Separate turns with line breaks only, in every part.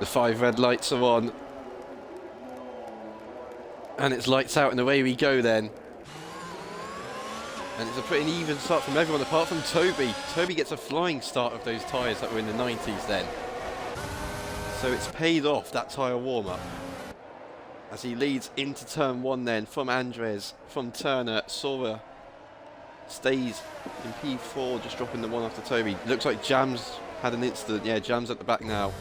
The 5 red lights are on. And it's lights out and away we go then. And it's a pretty even start from everyone apart from Toby. Toby gets a flying start of those tyres that were in the 90s then. So it's paid off, that tyre warm-up. As he leads into turn 1 then from Andres, from Turner, Sora stays in P4, just dropping the 1 after Toby. Looks like Jam's had an incident. Yeah, Jam's at the back now.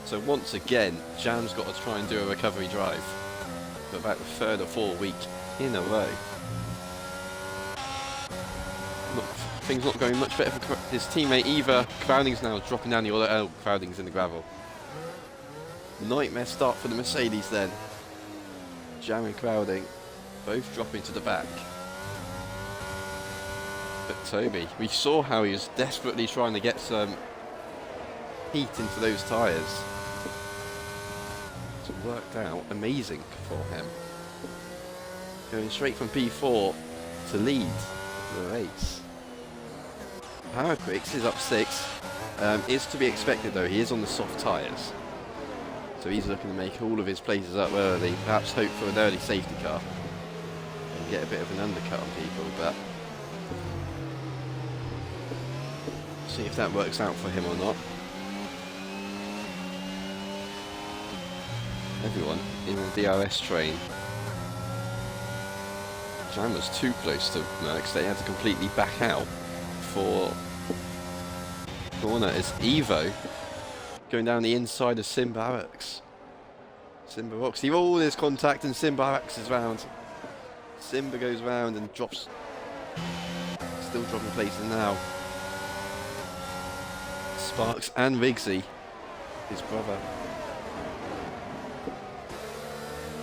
So once again, Jam's got to try and do a recovery drive for about the 3rd or 4th week in a row. Things not going much better for his teammate either. Crowding's now dropping down the order. Oh, Crowding's in the gravel. Nightmare start for the Mercedes then. Jam and Crowding both dropping to the back. But Toby, we saw how he was desperately trying to get some heat into those tyres. It's worked out amazing for him. Going straight from P4 to lead the race. Paraquix is up 6. Is to be expected though, he is on the soft tyres. So he's looking to make all of his places up early, perhaps hope for an early safety car and get a bit of an undercut on people, but see if that works out for him or not. Everyone in the DRS train. Jam was too close to Merckx, they had to completely back out for corner as Evo going down the inside of Simbarracks. Simba see all his contact and Simbarracks is round. Simba goes round and drops, still dropping places now. Sparks and Rigsy, his brother.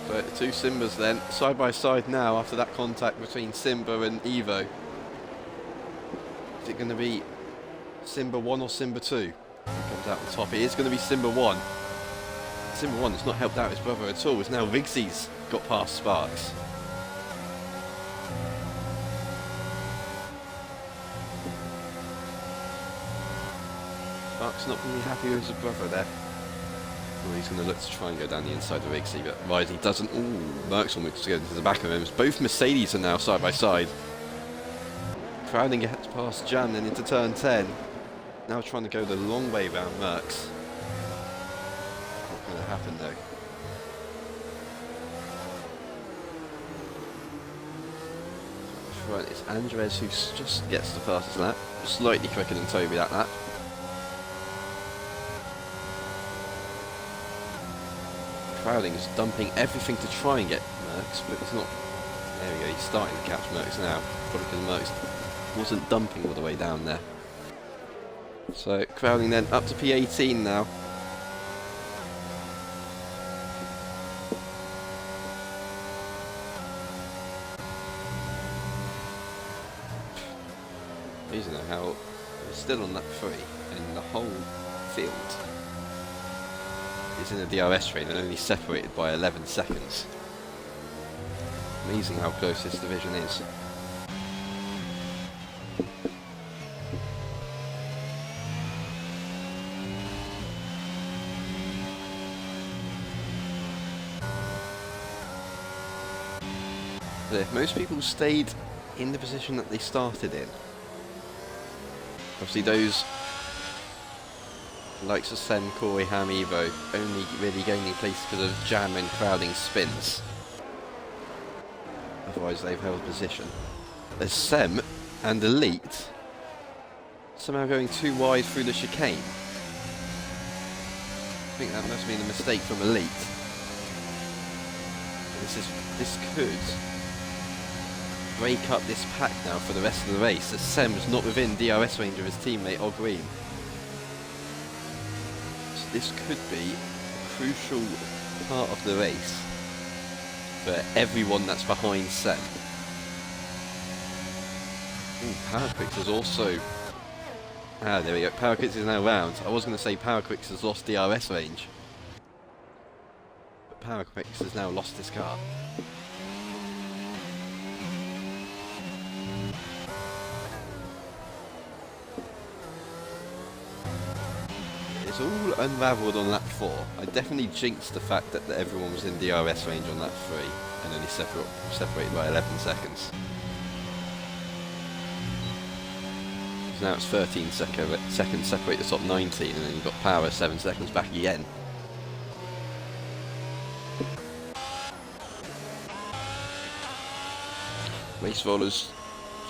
So the 2 Simbas then, side by side now after that contact between Simba and Evo. Is it going to be Simba 1 or Simba 2? Who comes out the top? It is going to be Simba 1. Simba 1 has not helped out his brother at all, as now Rigsy's got past Sparks. Sparks not going to be happy with his brother there. Well, he's going to look to try and go down the inside of Rigsy, but Risey doesn't. Ooh, Merckx almost goes into the back of him. Both Mercedes are now side by side. Crowding gets past Jam then into turn 10. Now trying to go the long way around Merckx. Not going to happen though. Front it's Andres who just gets the fastest lap. Slightly quicker than Toby that lap. Crowding is dumping everything to try and get Merckx, but it's not. There we go, he's starting to catch Merckx now. Probably because Merckx wasn't dumping all the way down there. So Crowding then up to P18 now. Amazing how we're still on lap 3 and the whole field is in the DRS train and only separated by 11 seconds. Amazing how close this division is. If most people stayed in the position that they started in, obviously those likes of Sen, Corey, Ham, Evo only really gaining place because of Jam and Crowding spins. Otherwise they've held position. There's Sem and Elite somehow going too wide through the chicane. I think that must have been a mistake from Elite. This could break up this pack now for the rest of the race, as Sem's not within DRS range of his teammate O'Green. So this could be a crucial part of the race for everyone that's behind Sem. Paraquix is also... there we go, Paraquix is now round. I was going to say Paraquix has lost DRS range, but Paraquix has now lost his car. it's all unravelled on lap 4. I definitely jinxed the fact that everyone was in DRS range on lap 3 and only separated by 11 seconds. So now it's 13 seconds separate the top 19, and then you've got power 7 seconds back again. Race Rollers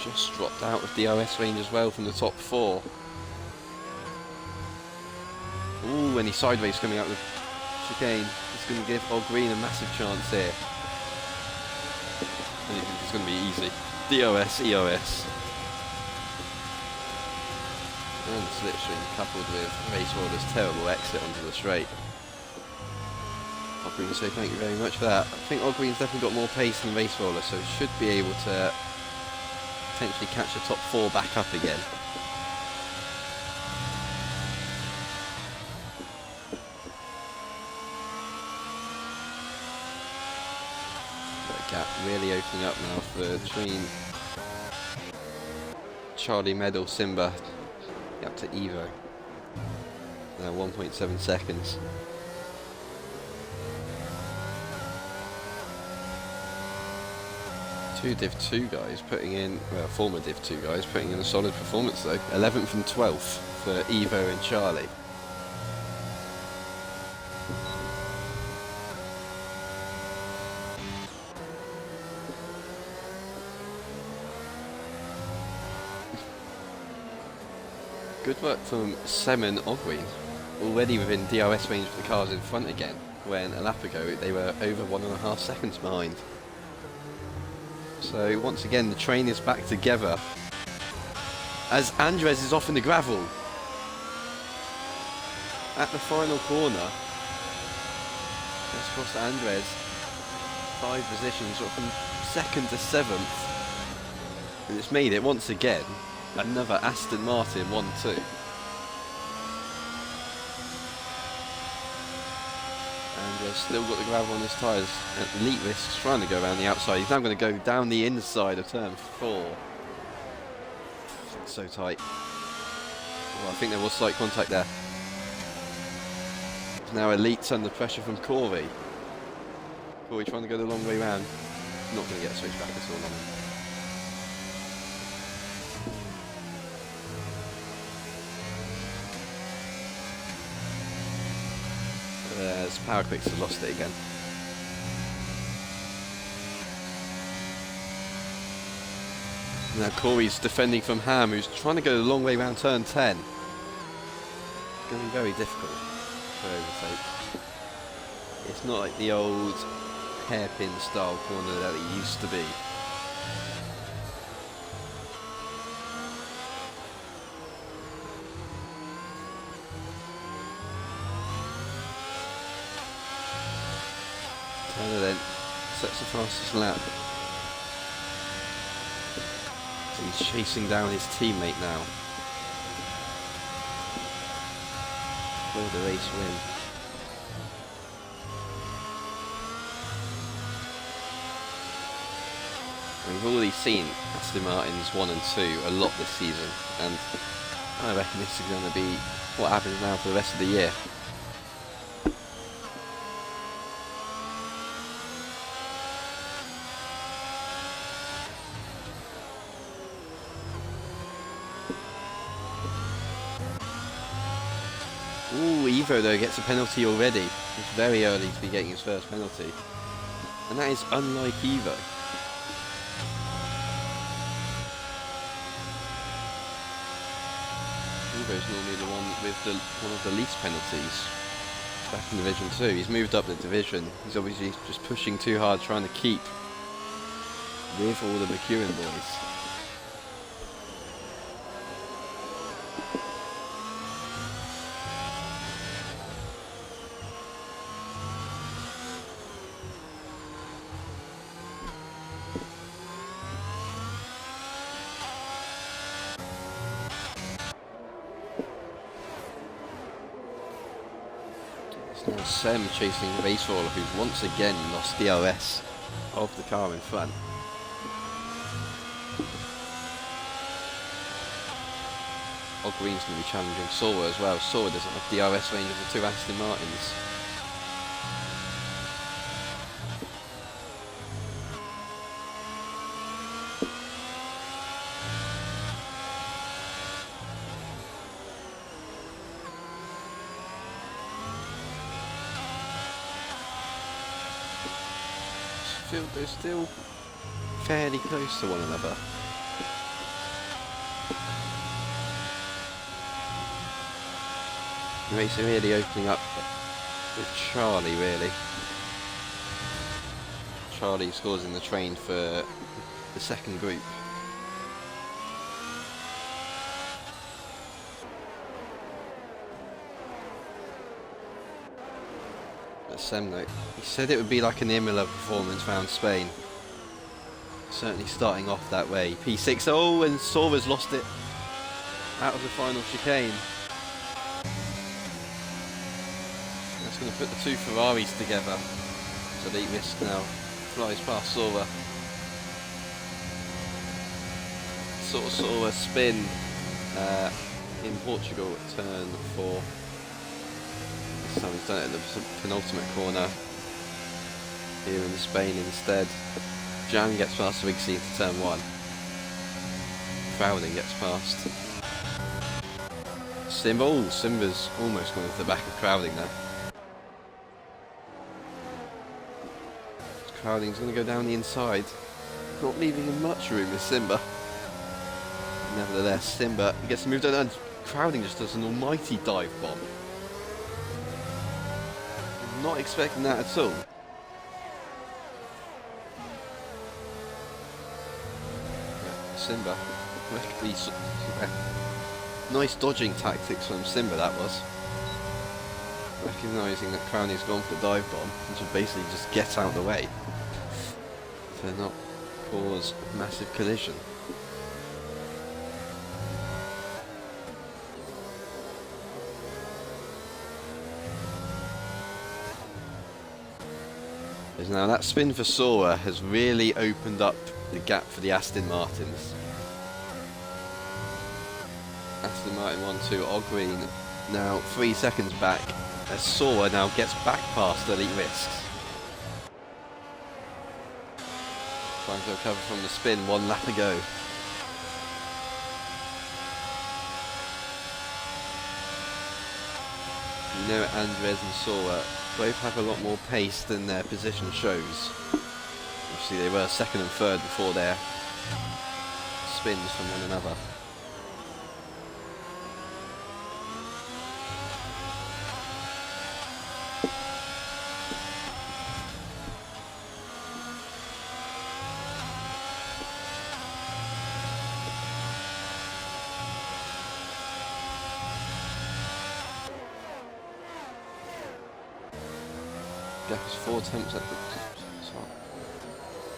just dropped out of DRS range as well from the top 4. Ooh, any sideways coming out of the chicane. It's going to give Green a massive chance here. And it's going to be easy. DRS, ERS. And slipstream coupled with Race Roller's terrible exit onto the straight. Green say thank you very much for that. I think Green's definitely got more pace than Race Roller, so should be able to potentially catch the top 4 back up again. That gap really opening up now between Charlie, Medal, Simba, up to Evo. Now 1.7 seconds. Two Div 2 guys putting in, well, former Div 2 guys putting in a solid performance though. 11th and 12th for Evo and Charlie. Good work from Sem and Ogween, already within DRS range for the cars in front again, when a lap ago they were over 1.5 seconds behind. So once again the train is back together as Andres is off in the gravel at the final corner. Let's cross Andres, 5 positions from 2nd to 7th, and it's made it once again another Aston Martin 1-2. Still got the gravel on his tyres. Elite Risk's trying to go around the outside. He's now going to go down the inside of turn 4. It's so tight. Well, I think there was slight contact there. Now Elite's under pressure from Corey. Corey trying to go the long way round. Not going to get a switch back at all on him. Power Quicks have lost it again. Now Corey's defending from Ham, who's trying to go the long way round turn 10. It's going to be very difficult for overtake. It's not like the old hairpin style corner that it used to be. Turner then sets the fastest lap. So he's chasing down his teammate now for the race win. We've already seen Aston Martin's 1 and 2 a lot this season, and I reckon this is going to be what happens now for the rest of the year. Ooh, Evo though gets a penalty already. It's very early to be getting his first penalty. And that is unlike Evo. Evo's normally the one with one of the least penalties back in Division 2. He's moved up the division. He's obviously just pushing too hard, trying to keep with all the Mckeon boys. Now Sem chasing Race Roller, who's once again lost DRS of the car in front. Green's going to be challenging Sora as well. Sora doesn't have DRS range of the two Aston Martins. They're still fairly close to one another. The race are really opening up with Charlie, really. Charlie scores in the train for the second group. Semno, he said it would be like an Imola performance around Spain. Certainly starting off that way. P6, oh, and Sora's lost it out of the final chicane. That's going to put the two Ferraris together. So Elite Risk now flies past Sora. Sort of saw a spin in Portugal at turn 4. This time he's done it at the penultimate corner. Here in Spain instead. Jan gets past the big seat to turn 1. Crowding gets past. Simba, oh, Simba's almost going to the back of Crowding now. Crowding's going to go down the inside. Not leaving him much room with Simba. Nevertheless, Simba gets moved on and Crowding just does an almighty dive bomb. Not expecting that at all. Yeah, Simba. Nice dodging tactics from Simba, that was. Recognising that Crowding's gone for the dive bomb and should basically just get out of the way to not cause a massive collision. Now that spin for Sora has really opened up the gap for the Aston Martins. Aston Martin 1-2, O'Green now 3 seconds back as Sora now gets back past Elite Risks. Trying to recover from the spin, 1 lap ago. You know Andres and Sora both have a lot more pace than their position shows. Obviously they were second and third before their spins from one another. Gap is 4 attempts at the top.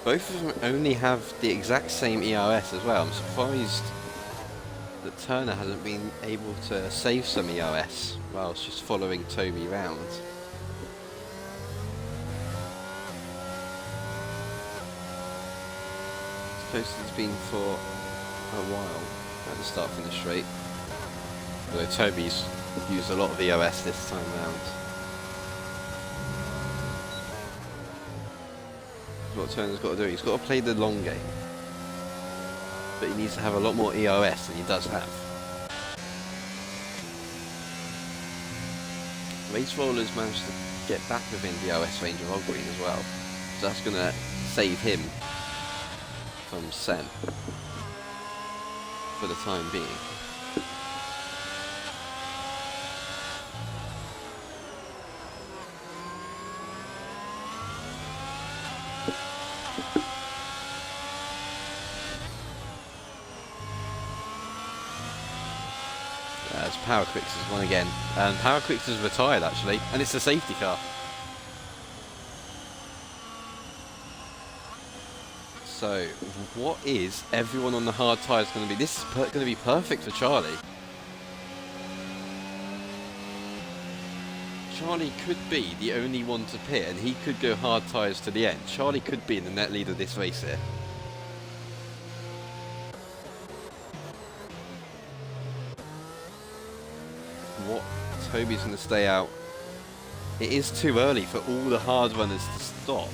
Both of them only have the exact same ERS as well. I'm surprised that Turner hasn't been able to save some ERS whilst just following Toby round. It's close as it's been for a while at the start finish straight. Although Toby's used a lot of ERS this time round. What Turner's got to do, he's got to play the long game, but he needs to have a lot more ERS than he does have. Race Roller's managed to get back within the DRS range of O'Green as well, so that's going to save him from Sen for the time being. Power Quicks has won again, and Power Quicks has retired actually, and it's a safety car. So, what is everyone on the hard tyres going to be? This is going to be perfect for Charlie. Charlie could be the only one to pit, and he could go hard tyres to the end. Charlie could be in the net lead of this race here. Toby's going to stay out. It is too early for all the hard runners to stop.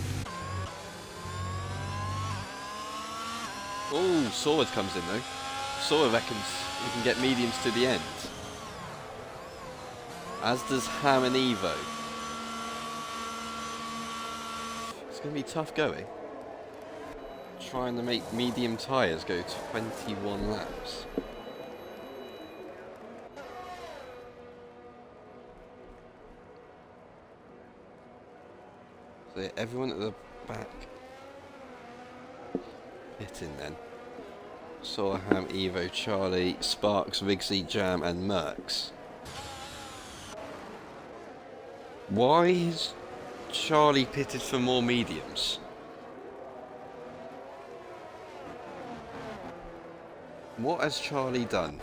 Oh, Sword comes in though. Sword reckons he can get mediums to the end. As does Ham and Evo. It's going to be tough going. Trying to make medium tyres go 21 laps. So everyone at the back pitting then. Ham, Evo, Charlie, Sparks, Rigsy, Jam and Mercs. Why is Charlie pitted for more mediums? What has Charlie done?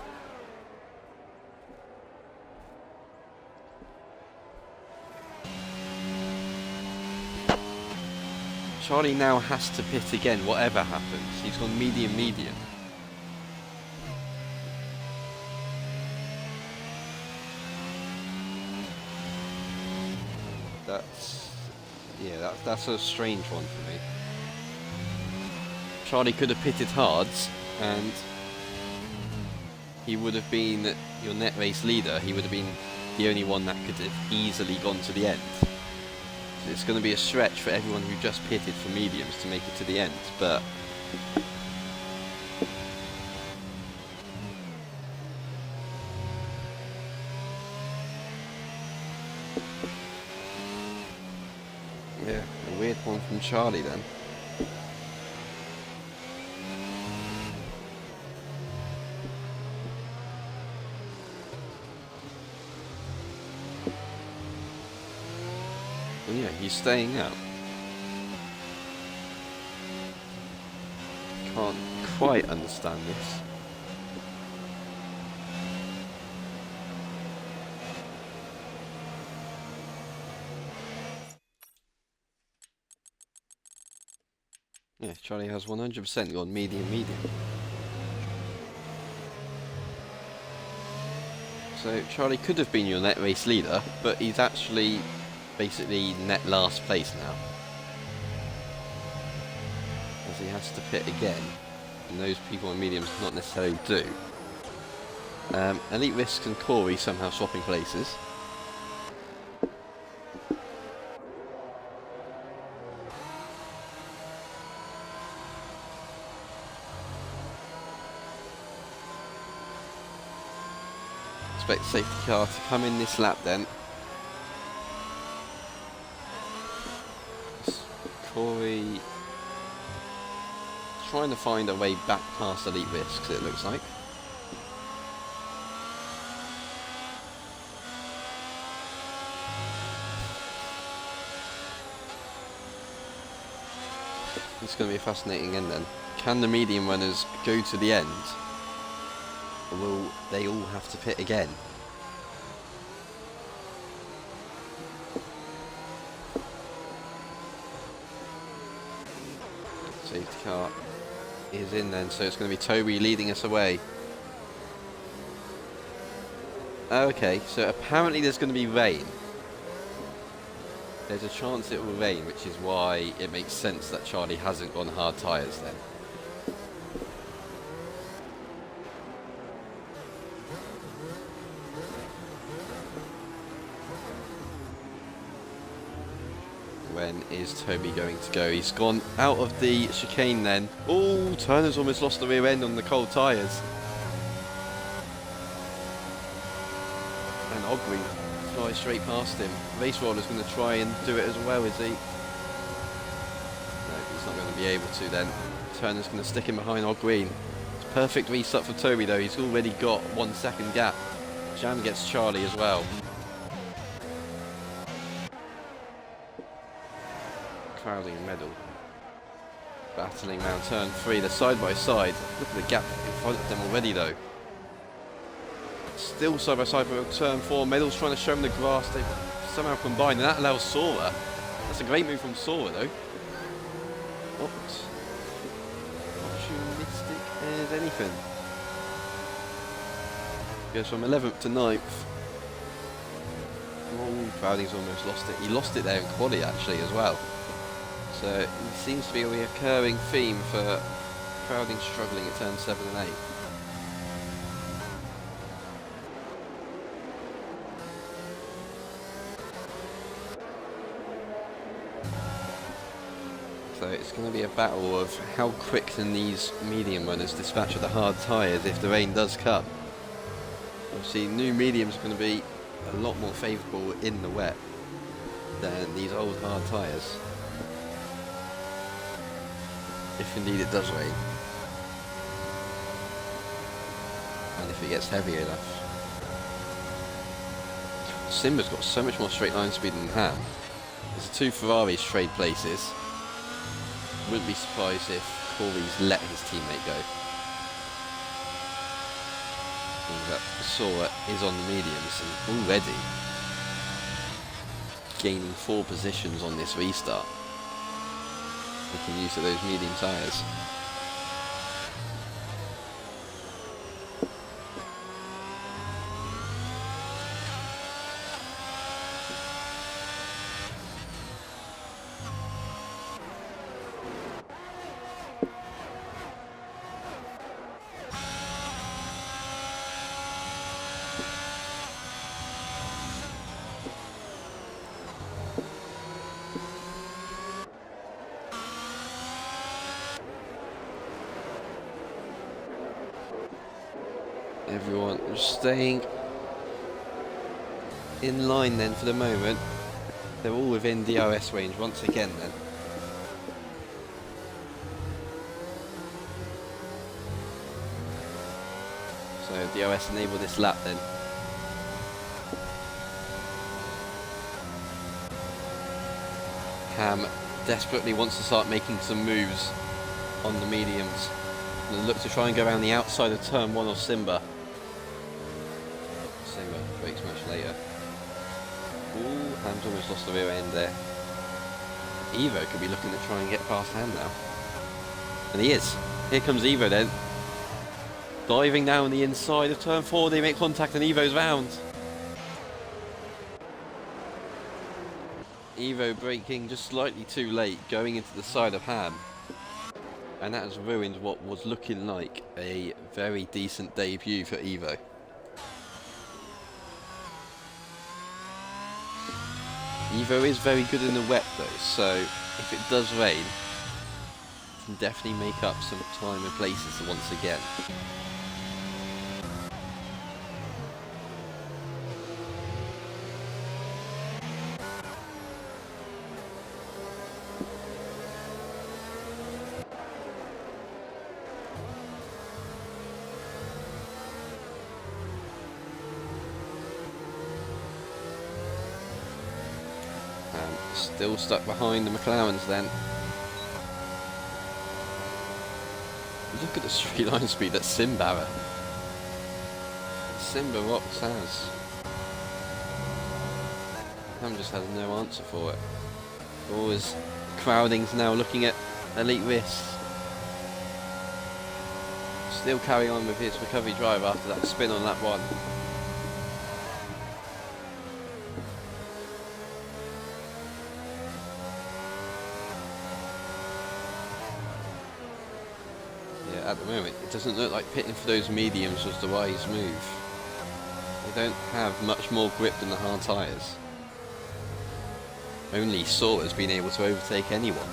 Charlie now has to pit again, whatever happens. He's gone medium. That's a strange one for me. Charlie could have pitted hards, and he would have been your net race leader. He would have been the only one that could have easily gone to the end. So it's going to be a stretch for everyone who just pitted for mediums to make it to the end, but yeah, a weird one from Charlie then. Well, yeah, he's staying out. Can't quite understand this. Yeah, Charlie has 100% gone medium. So Charlie could have been your net race leader, but he's actually basically net last place now. As he has to pit again, and those people on mediums not necessarily do. Elite Risks and Corey somehow swapping places. Expect safety car to come in this lap then. Corey trying to find a way back past Elite Risks, it looks like. It's going to be a fascinating end then. Can the medium runners go to the end? Or will they all have to pit again? Safety car is in then, so it's going to be Toby leading us away. Okay, so apparently there's going to be rain. There's a chance it will rain, which is why it makes sense that Charlie hasn't gone hard tyres then. When is Toby going to go? He's gone out of the chicane then. Oh, Turner's almost lost the rear end on the cold tyres. And Ogre flies straight past him. Race Roller's going to try and do it as well, is he? No, he's not going to be able to then. Turner's going to stick him behind Ogre. It's perfect restart for Toby though. He's already got 1 second gap. Jam gets Charlie as well. Crowding and Medal. Battling around turn 3. They're side by side. Look at the gap in front of them already though. Still side by side for turn 4. Medal's trying to show him the grass. They've somehow combined, and that allows Sora. That's a great move from Sora though. Optimistic as anything. Goes from 11th to 9th. Oh, Crowding's almost lost it. He lost it there in quali actually as well. So it seems to be a recurring theme for Crowding struggling at turn 7 and 8. So it's going to be a battle of how quick can these medium runners dispatch with the hard tyres if the rain does come. Obviously new mediums are going to be a lot more favourable in the wet than these old hard tyres. If indeed it does rain. And if it gets heavy enough. Simba's got so much more straight line speed than Ham. There's the two Ferraris trade places. Wouldn't be surprised if Corey's let his teammate go. Means that Sora is on the mediums and already gaining 4 positions on this restart. Making use of those medium tyres. Everyone staying in line then for the moment. They're all within DRS range once again then. So DRS enable this lap then. Ham desperately wants to start making some moves on the mediums. And look to try and go around the outside of turn 1 of Simba. Simba breaks much later. Ooh, Ham's almost lost the rear end there. Evo could be looking to try and get past Ham now. And he is. Here comes Evo then. Diving down the inside of turn 4, they make contact and Evo's round. Evo braking just slightly too late, going into the side of Ham. And that has ruined what was looking like a very decent debut for Evo. Evo is very good in the wet though, so if it does rain, it can definitely make up some time and places once again. Still stuck behind the McLarens then. Look at the straight line speed that Simba rocks has. Ham just has no answer for it. Always Crowding's now looking at elite risks. Still carrying on with his recovery drive after that spin on lap 1. At the moment, it doesn't look like pitting for those mediums was the wise move. They don't have much more grip than the hard tyres. Only Sora's been able to overtake anyone.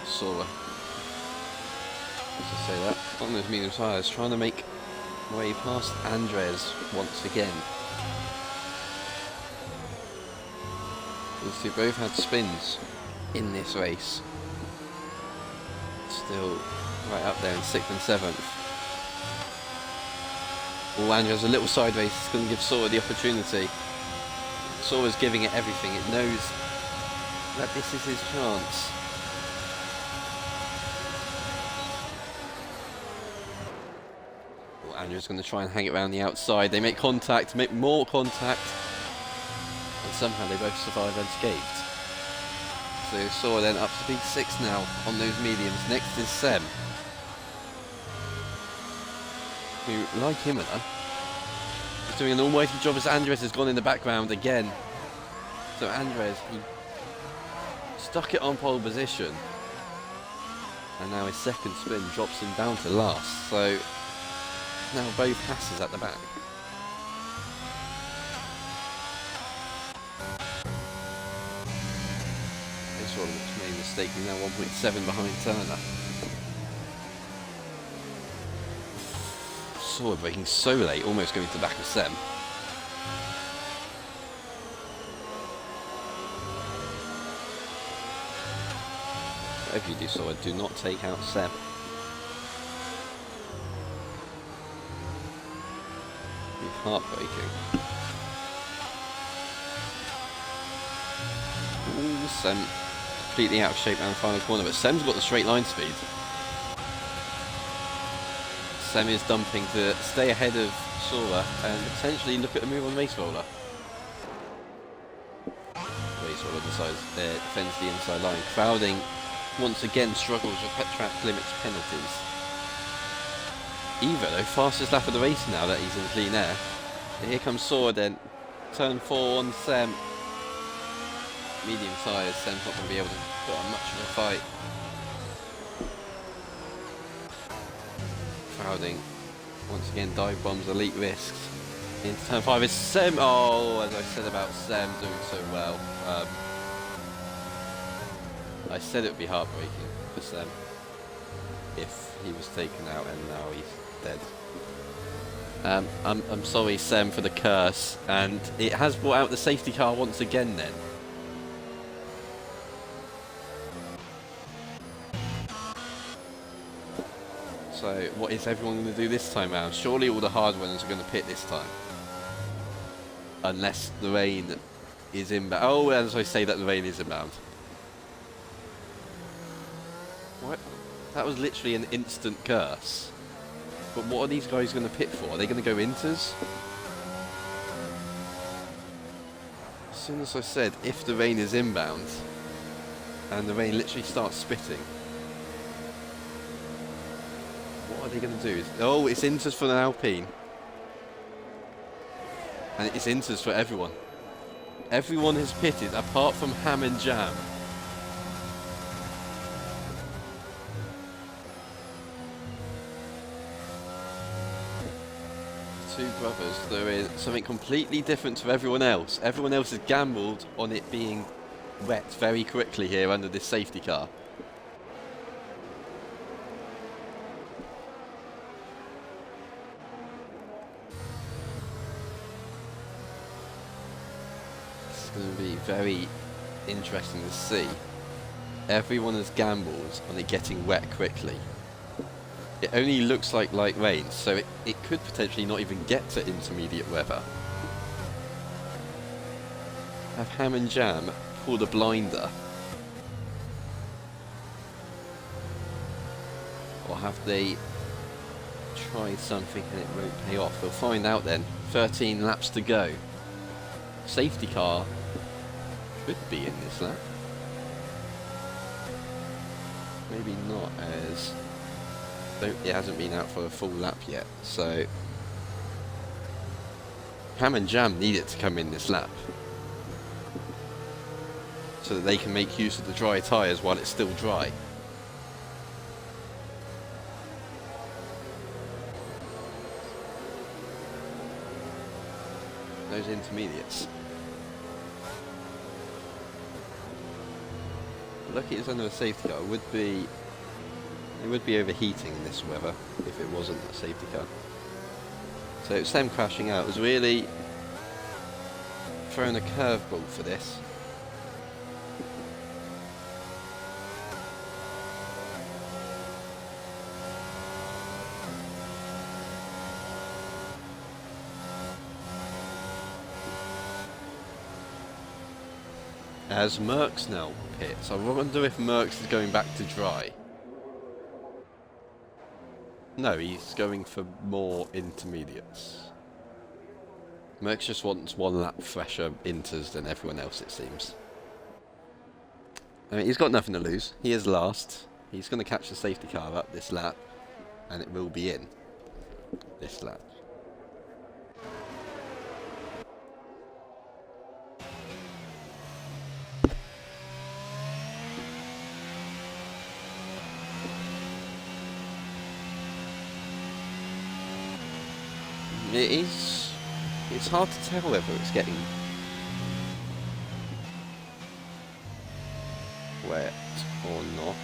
Sora, let's just say that, on those medium tyres, trying to make way past Andres once again. These two both had spins in this race. Still right up there in 6th and 7th. Oh, Andres a little side race is going to give Sora the opportunity. Sora's giving it everything. It knows that this is his chance. Oh, Andres going to try and hang it around the outside. They make contact, make more contact. And somehow they both survive unscathed. So Sora then up to P6 now on those mediums. Next is Sem, who, like him, is doing an almighty job as Andres has gone in the background again. So Andres, he stuck it on pole position, and now his second spin drops him down to last. So now both Hasses at the back. This one looks made a mistake, he's now 1.7 behind Turner. Sora braking so late, almost going to the back of Sem. Whatever you do, Sora, do not take out Sem. Be heartbreaking. Ooh, Sem completely out of shape around the final corner, but Sem's got the straight line speed. Sem is dumping to stay ahead of Sora and potentially look at a move on Race Roller. Race Roller defends the inside line. Crowding once again struggles with track limits penalties. Eva though, fastest lap of the race now that he's in clean air. And here comes Sora then. Turn 4 on Sem. Medium tyres, Sem's not going to be able to put on much of a fight. Crowding once again dive bombs elite risks. Into turn 5 is Sem. Oh, as I said about Sem doing so well. I said it would be heartbreaking for Sem if he was taken out, and now he's dead. I'm sorry, Sem, for the curse, and it has brought out the safety car once again then. So what is everyone going to do this time round? Surely all the hard runners are going to pit this time. Unless the rain is inbound. Oh, as I say that the rain is inbound. What? That was literally an instant curse. But what are these guys going to pit for? Are they going to go inters? As soon as I said, if the rain is inbound, and the rain literally starts spitting, what are they going to do? Oh, it's inters for an Alpine. And it's inters for everyone. Everyone has pitted apart from Ham and Jam. Two brothers, there is something completely different to everyone else. Everyone else has gambled on it being wet very quickly here under this safety car. This is going to be very interesting to see. Everyone has gambled on it getting wet quickly. It only looks like light rain, so it could potentially not even get to intermediate weather. Have Ham and Jam pulled a blinder? Or have they tried something and it won't pay off? We'll find out then. 13 laps to go. Safety car could be in this lap. Maybe not, as it hasn't been out for a full lap yet, so Ham and Jam need it to come in this lap so that they can make use of the dry tyres while it's still dry. Those intermediates. Lucky it's under a safety car. It would be overheating in this weather if it wasn't a safety car. So Sem crashing out was really throwing a curveball for this. As Merckx now pits, I wonder if Merckx is going back to dry. No, he's going for more intermediates. Merckx just wants one lap fresher inters than everyone else, it seems. I mean, he's got nothing to lose. He is last. He's going to catch the safety car up this lap, and it will be in this lap. It's hard to tell whether it's getting wet or not.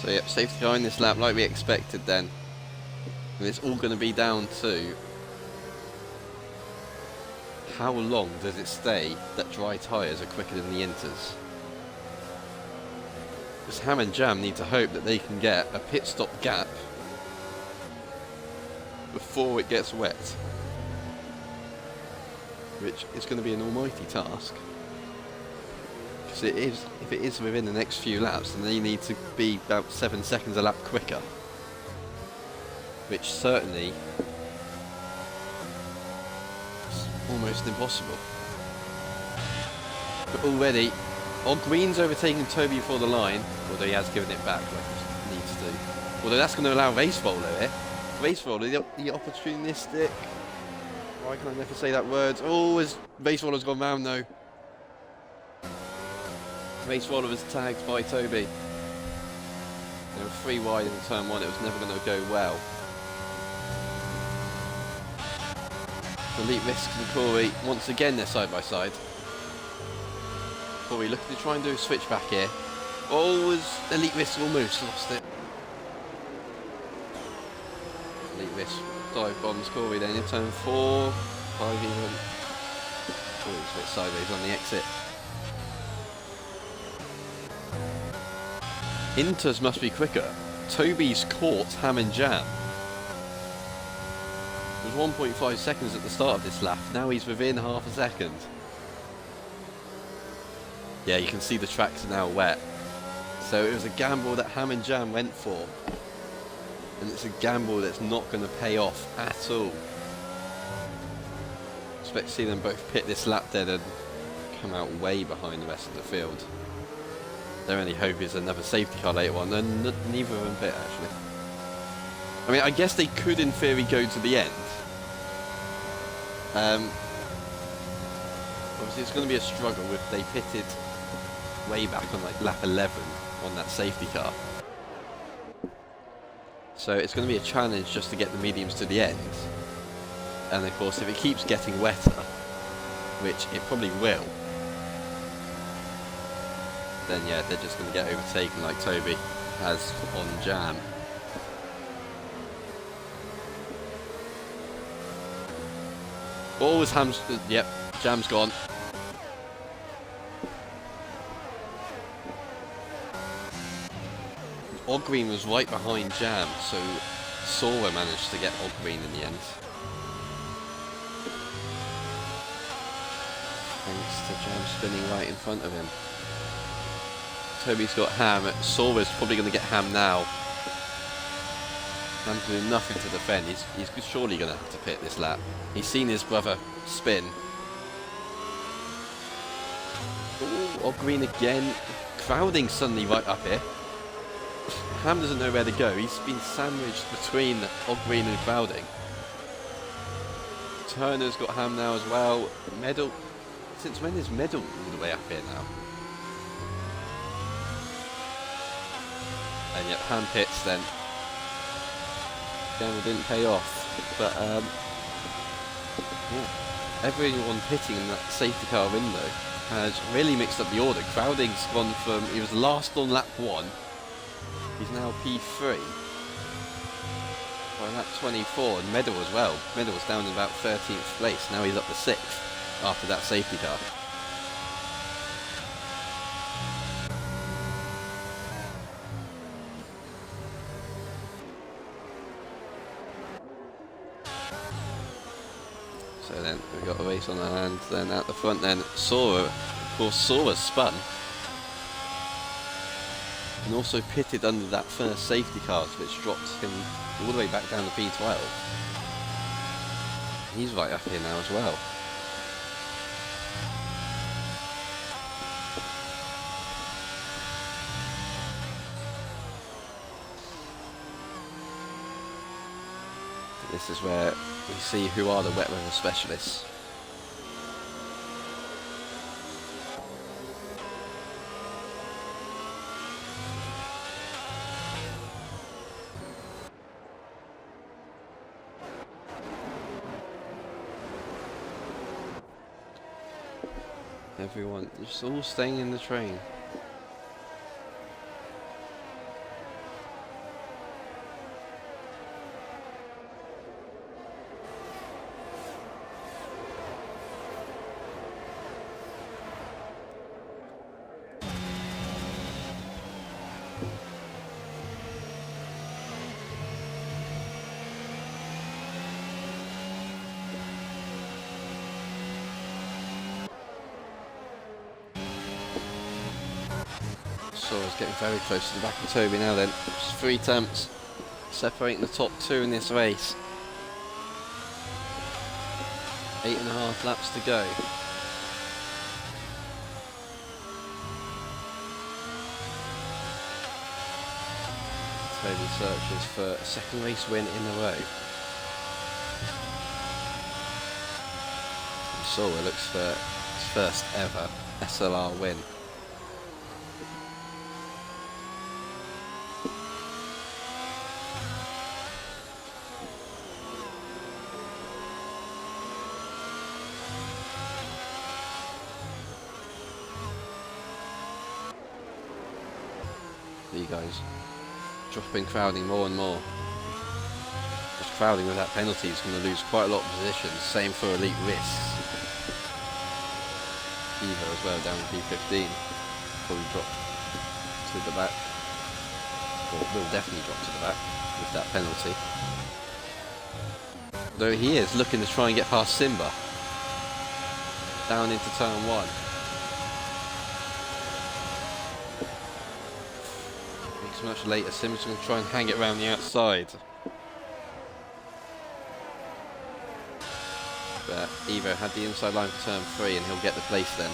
So yep, safety car in this lap like we expected then. And it's all going to be down to how long does it stay that dry tyres are quicker than the inters. Because Ham and Jam need to hope that they can get a pit stop gap before it gets wet. Which is going to be an almighty task. Because if it is within the next few laps, then they need to be about 7 seconds a lap quicker. Which certainly is almost impossible. But already, Green's overtaking Toby before the line, although he has given it back like he needs to. Although that's going to allow Race Roller here. Race Roller, the opportunistic. Why can I never say that word? Oh, his Race Roller's gone round though. Race Roller was tagged by Toby. They were 3 wide in turn 1, it was never going to go well. Elite Risk and Corey, once again they're side by side. Corey looking to try and do a switch back here. Oh, was Elite Risk almost lost it. Elite Risk dive bombs Corey then in turn 4, 5 even. Oh, he's a bit sideways on the exit. Inters must be quicker. Toby's caught Ham and Jam. It was 1.5 seconds at the start of this lap. Now he's within half a second. Yeah, you can see the tracks are now wet. So it was a gamble that Ham and Jam went for. And it's a gamble that's not going to pay off at all. Expect to see them both pit this lap then and come out way behind the rest of the field. Their only hope is another safety car later on, and neither of them pit actually. I mean, I guess they could in theory go to the end. Obviously it's going to be a struggle if they pitted way back on like lap 11 on that safety car. So it's going to be a challenge just to get the mediums to the end. And of course if it keeps getting wetter, which it probably will, then yeah, they're just going to get overtaken like Toby has on Jam. Always Ham's, yep, Jam's gone. Green was right behind Jam, so Sora managed to get Green in the end. Thanks to Jam spinning right in front of him. Toby's got Ham. Sora's probably going to get Ham now. Ham's doing nothing to defend. He's surely going to have to pit this lap. He's seen his brother spin. Ooh, Green again. Crowding suddenly right up here. Ham doesn't know where to go. He's been sandwiched between Green and Crowding. Turner's got Ham now as well. Medal. Since when is Medal all the way up here now? And yet Ham pits then. Again, it didn't pay off. But yeah, everyone pitting in that safety car window has really mixed up the order. Crowding's gone from, he was last on lap 1. He's now P3. By lap 24, and Medal as well. Medal was down in about 13th place. Now he's up to 6th after that safety car. We got a race on our hands. Then at the front, then Sora, of course, Sora spun and also pitted under that first safety car, which dropped him all the way back down to P12. He's right up here now as well. This is where we see who are the wet weather specialists. Everyone just all staying in the train. Sora's getting very close to the back of Toby now then. Just 3 attempts separating the top 2 in this race. 8.5 laps to go. Toby searches for a second race win in a row. And Sora looks for his first ever SLR win. You guys dropping crowding more and more. Just crowding without penalty is going to lose quite a lot of positions. Same for elite risks. Evo as well down to P15. Probably drop to the back. Or will definitely drop to the back with that penalty. Though he is looking to try and get past Simba. Down into turn 1. Much later, Sim's going to try and hang it around the outside. But Evo had the inside line for turn 3 and he'll get the place then.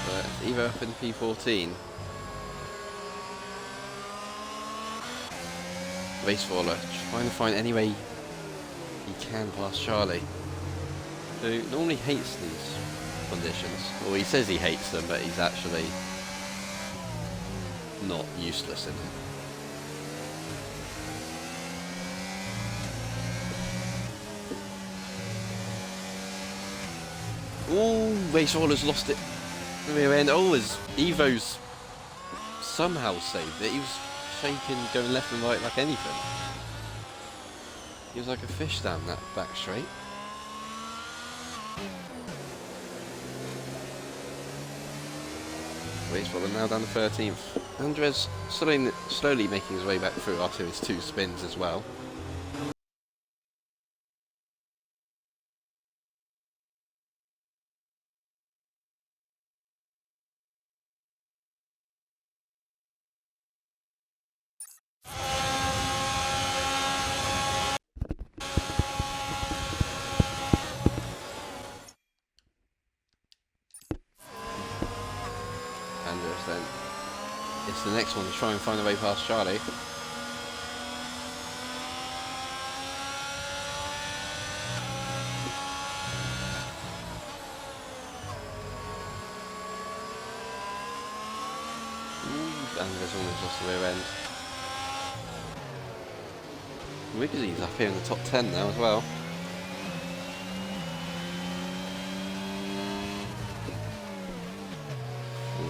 But Evo up in P14. Race Faller trying to find any way he can past Charlie, who normally hates these conditions. Or he says he hates them, but he's actually not useless in it. Ooh, Race Roller's lost it. The rear end. Oh, as Evo's somehow saved it. He was shaking, going left and right like anything. He was like a fish down that back straight. Race Roller now down to 13th. Andres slowly making his way back through after his 2 spins as well. Andres then. It's the next one to try and find a way past Charlie. Andres almost lost the rear end. Wiggsy's up here in the top 10 now as well.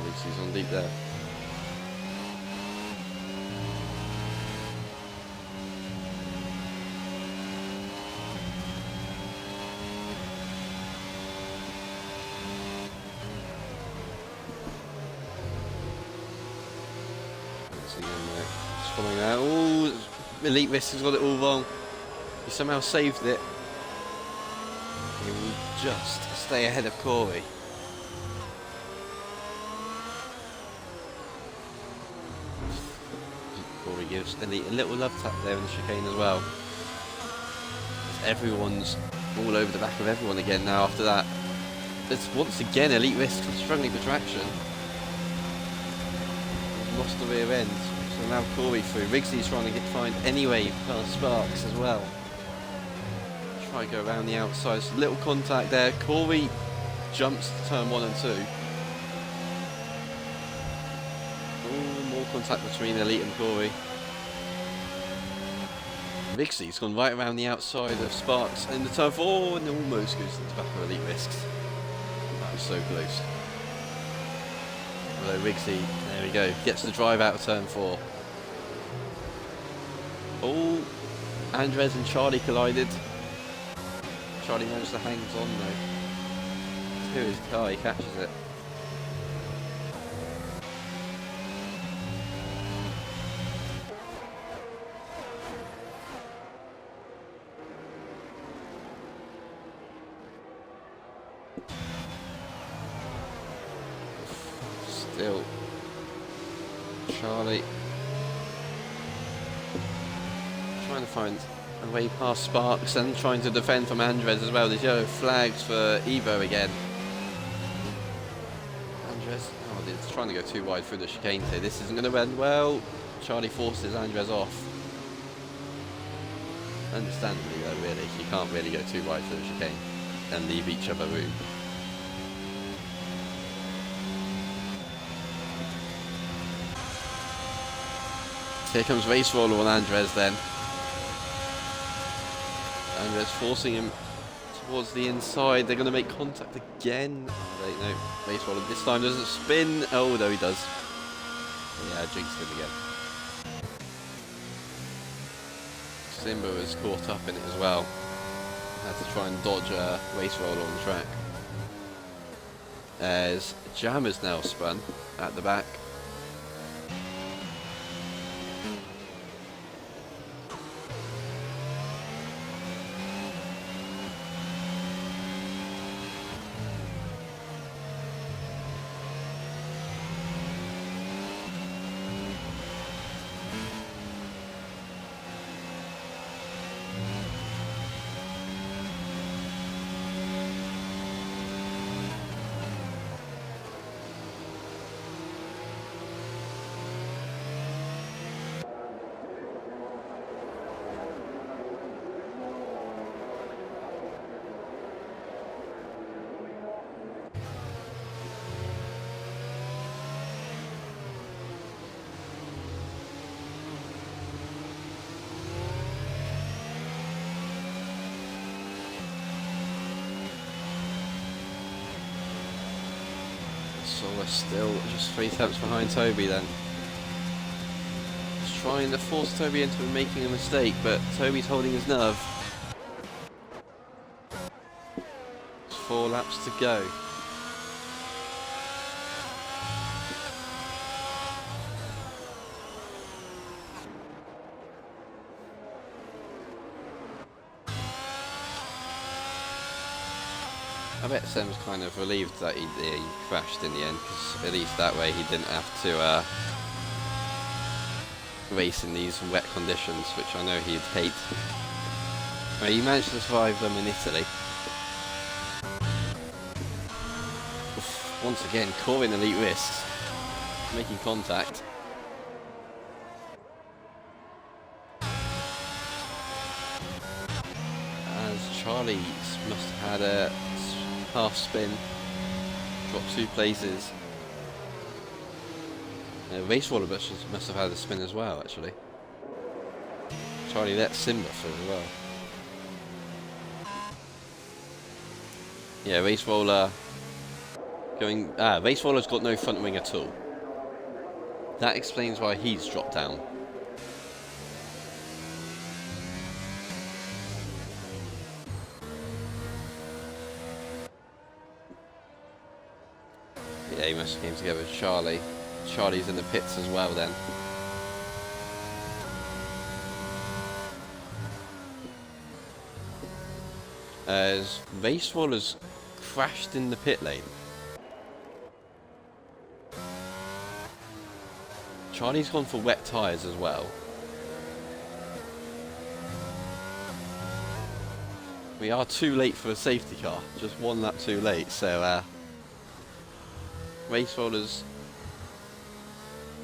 Wiggsy's on deep there. Just following that. Oh, Elite Risk has got it all wrong. He somehow saved it. just stay ahead of Corey. Corey gives Elite a little love tap there in the chicane as well. Everyone's all over the back of everyone again now after that. It's once again Elite Risk struggling for traction. He's lost the rear end, so now Corey through. Riggsy's trying to find any way past Sparks as well. Try to go around the outside. So little contact there. Corey jumps to turn 1 and 2. Oh, more contact between Elite and Corey. Rigsy's gone right around the outside of Sparks in the turn 4 and almost goes to the back of Elite Risks. That was so close. Although Riggsy, there we go, gets the drive out of turn 4. Oh, Andres and Charlie collided. Charlie managed to hang on though. To his car, he catches it. Still, Charlie trying to find a way past Sparks and trying to defend from Andres as well. There's yellow flags for Evo again. Andres, oh, it's trying to go too wide through the chicane here. This isn't going to end well. Charlie forces Andres off. Understandably though, really, you can't really go too wide through the chicane and leave each other room. Here comes Race Roller on Andres then. Andres forcing him towards the inside. They're going to make contact again. Oh, wait, no. Race Roller this time doesn't spin. Oh, no, he does. Yeah, jinxed him again. Simba was caught up in it as well. Had to try and dodge a Race Roller on the track. As Jammer's now spun at the back. So we're still just 3 taps behind Toby then. Just trying to force Toby into making a mistake, but Toby's holding his nerve. There's 4 laps to go. I bet Sam's kind of relieved that he crashed in the end, because at least that way he didn't have to race in these wet conditions, which I know he'd hate. Well, he managed to survive them in Italy. Oof, once again, Corin Elite Risks, making contact. As Charlie must have had a half spin, dropped 2 places. Race Waller must have had a spin as well, actually. Charlie let Simba through as well. Yeah, Race Roller going. Race Roller's got no front wing at all. That explains why he's dropped down. Yeah, he must have came together with Charlie. Charlie's in the pits as well then. as Racewall has crashed in the pit lane. Charlie's gone for wet tyres as well. We are too late for a safety car, just one lap too late, so Racewall has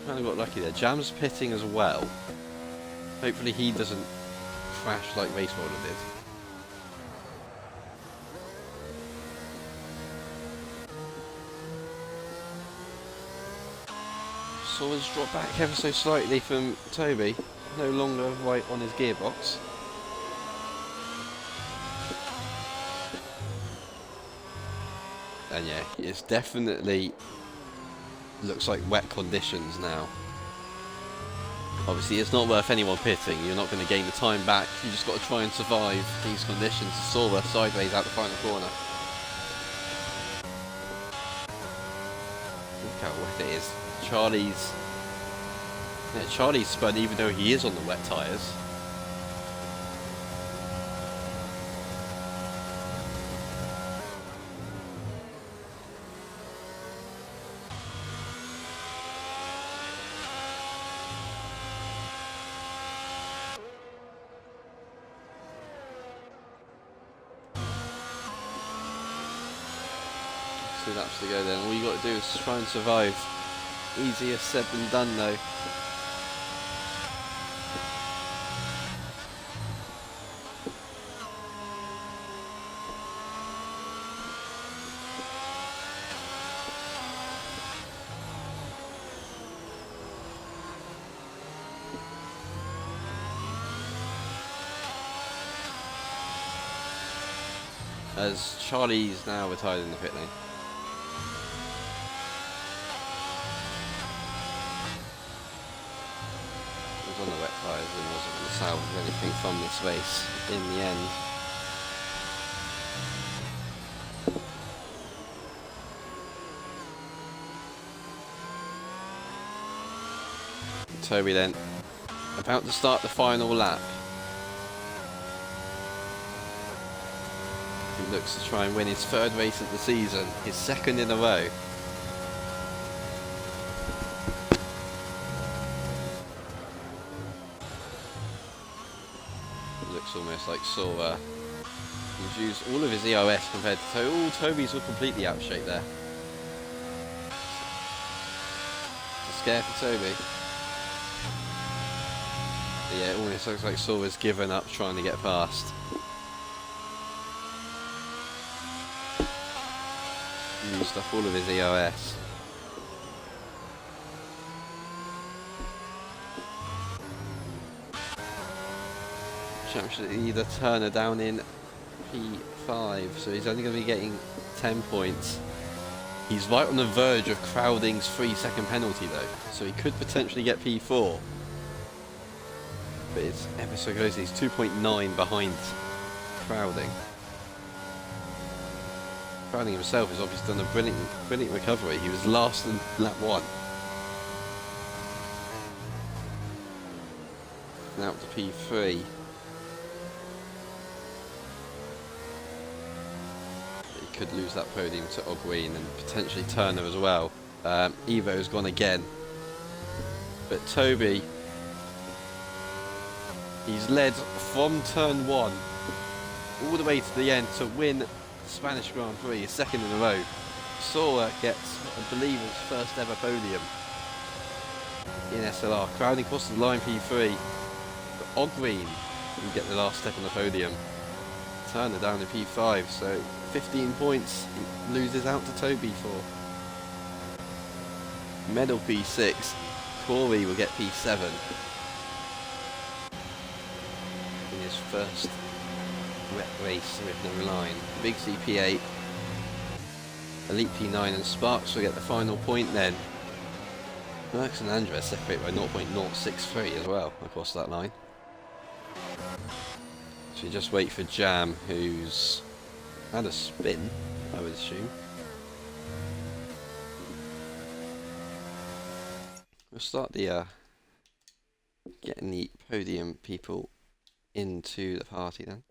kind of got lucky there. Jam's pitting as well. Hopefully he doesn't crash like Racewall did. Sawyer's dropped back ever so slightly from Toby, no longer right on his gearbox. And yeah, it's definitely looks like wet conditions now. Obviously it's not worth anyone pitting, you're not going to gain the time back, you just got to try and survive these conditions. Sawyer sideways out the final corner. Look how wet it is. Charlie's spun even though he is on the wet tyres. Two laps to go then. All you got to do is try and survive. Easier said than done though. As Charlie's now retired in the pit lane. He was on the wet tyres and wasn't going to salvage anything from this race in the end. Toby then about to start the final lap. He looks to try and win his third race of the season, his second in a row. Looks almost like Sawyer. He's used all of his EOS compared to Toby. All Toby's were completely out of shape there. It's a scare for Toby. But yeah, it almost looks like Sawyer's given up trying to get past. Used up all of his EOS. Championship leader Turner down in P5, so he's only going to be getting 10 points. He's right on the verge of Crowding's 3-second penalty though, so he could potentially get P4. But it's ever so close, he's 2.9 behind Crowding. Crowding himself has obviously done a brilliant recovery. He was last in lap 1. Now up to P3. He could lose that podium to O'Green and potentially Turner as well. Evo's gone again. But Toby, he's led from turn 1 all the way to the end to win Spanish Grand Prix, his second in a row. Sawyer gets, I believe, his first ever podium in SLR. Crowding across the line P3, but O'Green will get the last step on the podium. Turner down to P5, so 15 points he loses out to Toby for. Medal P6, Corey will get P7 in his first wet race with no line. Big CP8, Elite P9 and Sparks will get the final point then. Merckx and Andres separate by 0.063 as well across that line. So you just wait for Jam, who's had a spin, I would assume. We'll start the getting the podium people into the party then.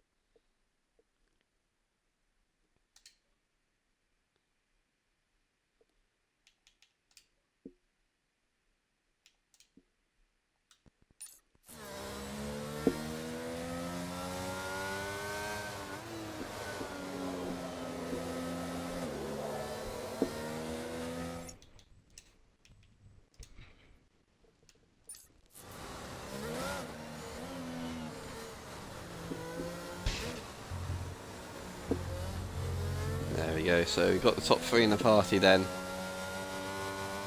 we go. So we've got the top 3 in the party then.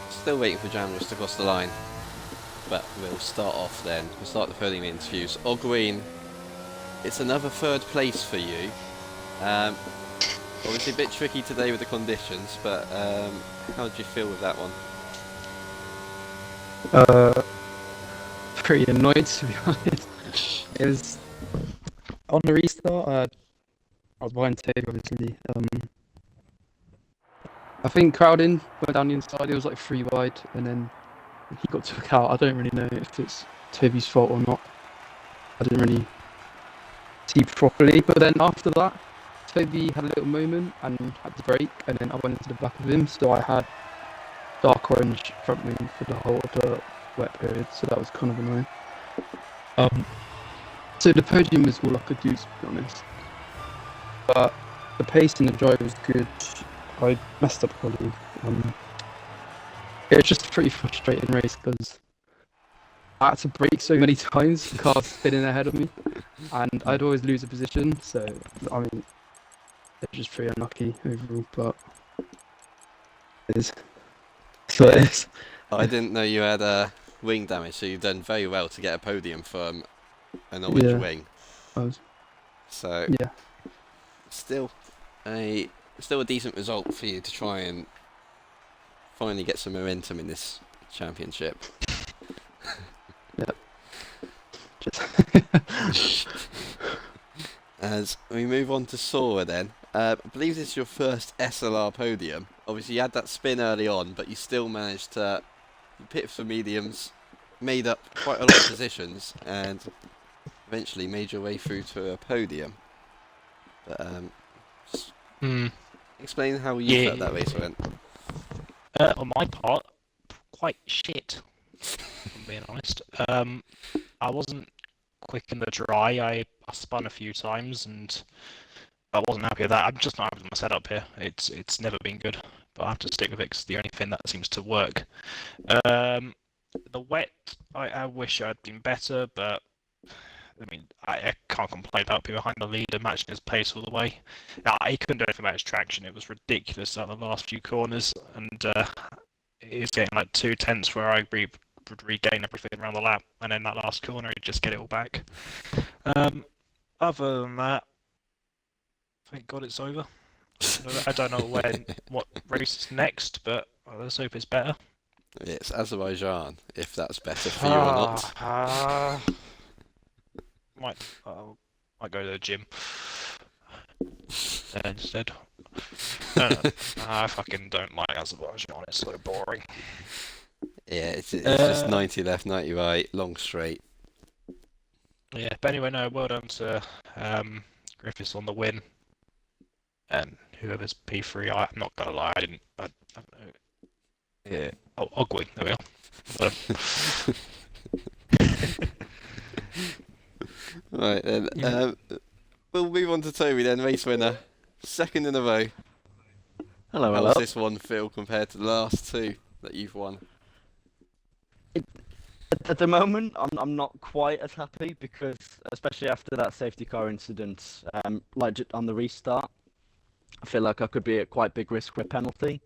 Still waiting for Jamrus to cross the line. But we'll start off then. We'll start the podium interviews. Ogween, it's another 3rd place for you. Obviously a bit tricky today with the conditions, but how did you feel with that one?
Pretty annoyed, to be honest. It was on the restart. I was behind Toby, obviously. I think crowding went down the inside. It was like 3 wide, and then he got took out. I don't really know if it's Toby's fault or not. I didn't really see properly. But then after that, Toby had a little moment and had to brake, and then I went into the back of him. So I had dark orange front wing for the whole of the wet period. So that was kind of annoying. So the podium was all I could do, to be honest. But the pace in the drive was good. I messed up quality. It was just a pretty frustrating race because I had to brake so many times, the car spinning ahead of me, and I'd always lose a position. So I mean, it was just pretty unlucky overall. But it is what it is.
I didn't know you had wing damage, so you've done very well to get a podium from an orange wing. So
yeah,
still a decent result for you to try and finally get some momentum in this championship.
yeah.
As we move on to Sora then, I believe this is your first SLR podium. Obviously you had that spin early on, but you still managed to pit for mediums, made up quite a lot of positions, and eventually made your way through to a podium. But explain how you felt that race went.
On my part, quite shit, if I'm being honest. I wasn't quick in the dry. I spun a few times and I wasn't happy with that. I'm just not happy with my setup here. It's never been good, but I have to stick with it because it's the only thing that seems to work. The wet, I wish I'd been better, but I mean, I can't complain about being behind the leader, matching his pace all the way. He couldn't do anything about his traction. It was ridiculous at the last few corners, and he was getting like 2/10 where I would regain everything around the lap, and then that last corner he'd just get it all back. Other than that, thank God it's over. I don't know what race is next, but let's hope it's better.
It's Azerbaijan, if that's better for you or not.
Might go to the gym instead. I fucking don't like Azerbaijan. It's so boring.
Yeah, it's just 90 left, 90 right, long straight.
Yeah, but anyway, no, well done to Griffiths on the win, and whoever's P3. I'm not gonna lie, I don't know. Yeah, Ogween, there we are.
Right then, we'll move on to Toby then, race winner, 2nd in a row.
Hello.
How does this one feel compared to the last 2 that you've won?
At the moment, I'm not quite as happy because, especially after that safety car incident, like on the restart, I feel like I could be at quite big risk for a penalty.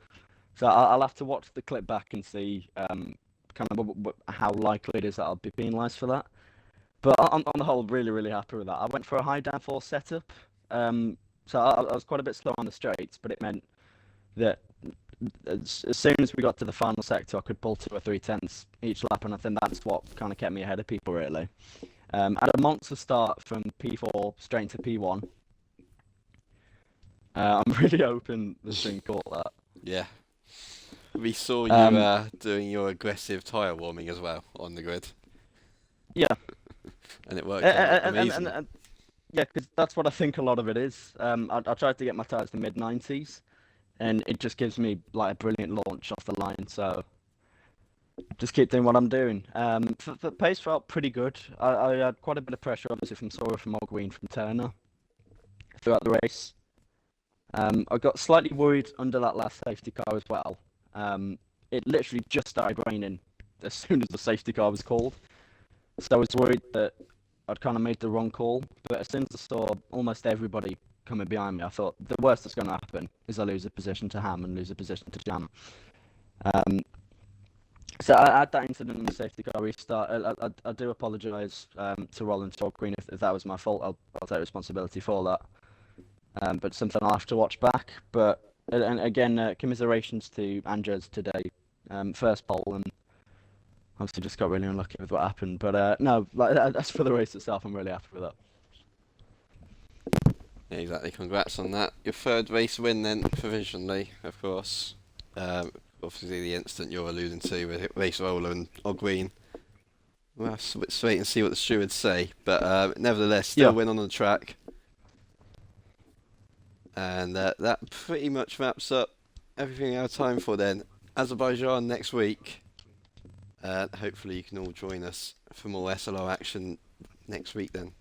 So I'll have to watch the clip back and see kind of how likely it is that I'll be penalised for that. But on the whole, really happy with that. I went for a high downforce setup, so I was quite a bit slow on the straights, but it meant that as soon as we got to the final sector, I could pull 2 or 3 tenths each lap, and I think that's what kind of kept me ahead of people, really. Had a monster start from P4 straight into P1. I'm really hoping this thing caught that.
Yeah. We saw you doing your aggressive tyre warming as well on the grid.
Yeah.
And it worked out amazing.
Yeah, because that's what I think a lot of it is. I tried to get my tyres to mid-90s, and it just gives me like a brilliant launch off the line. So just keep doing what I'm doing. The pace felt pretty good. I had quite a bit of pressure, obviously, from Sora, from Ogween, from Turner throughout the race. I got slightly worried under that last safety car as well. It literally just started raining as soon as the safety car was called. So I was worried that I'd kind of made the wrong call. But as soon as I saw almost everybody coming behind me. I thought the worst that's going to happen is I lose a position to Ham and lose a position to Jam. So I had that incident in the safety car restart. I do apologise to Roland Green if that was my fault. I'll take responsibility for that. But something I'll have to watch back. But and again, commiserations to Andres today, first pole, and obviously just got really unlucky with what happened. But no, like as for the race itself, I'm really happy with that.
Yeah, exactly. Congrats on that. Your third race win then, provisionally, of course. Obviously, the incident you're alluding to with Race Roller and O'Green. We'll have to wait and see what the stewards say. But nevertheless, still win on the track. And that pretty much wraps up everything I have time for then. Azerbaijan next week. Hopefully you can all join us for more SLR action next week then.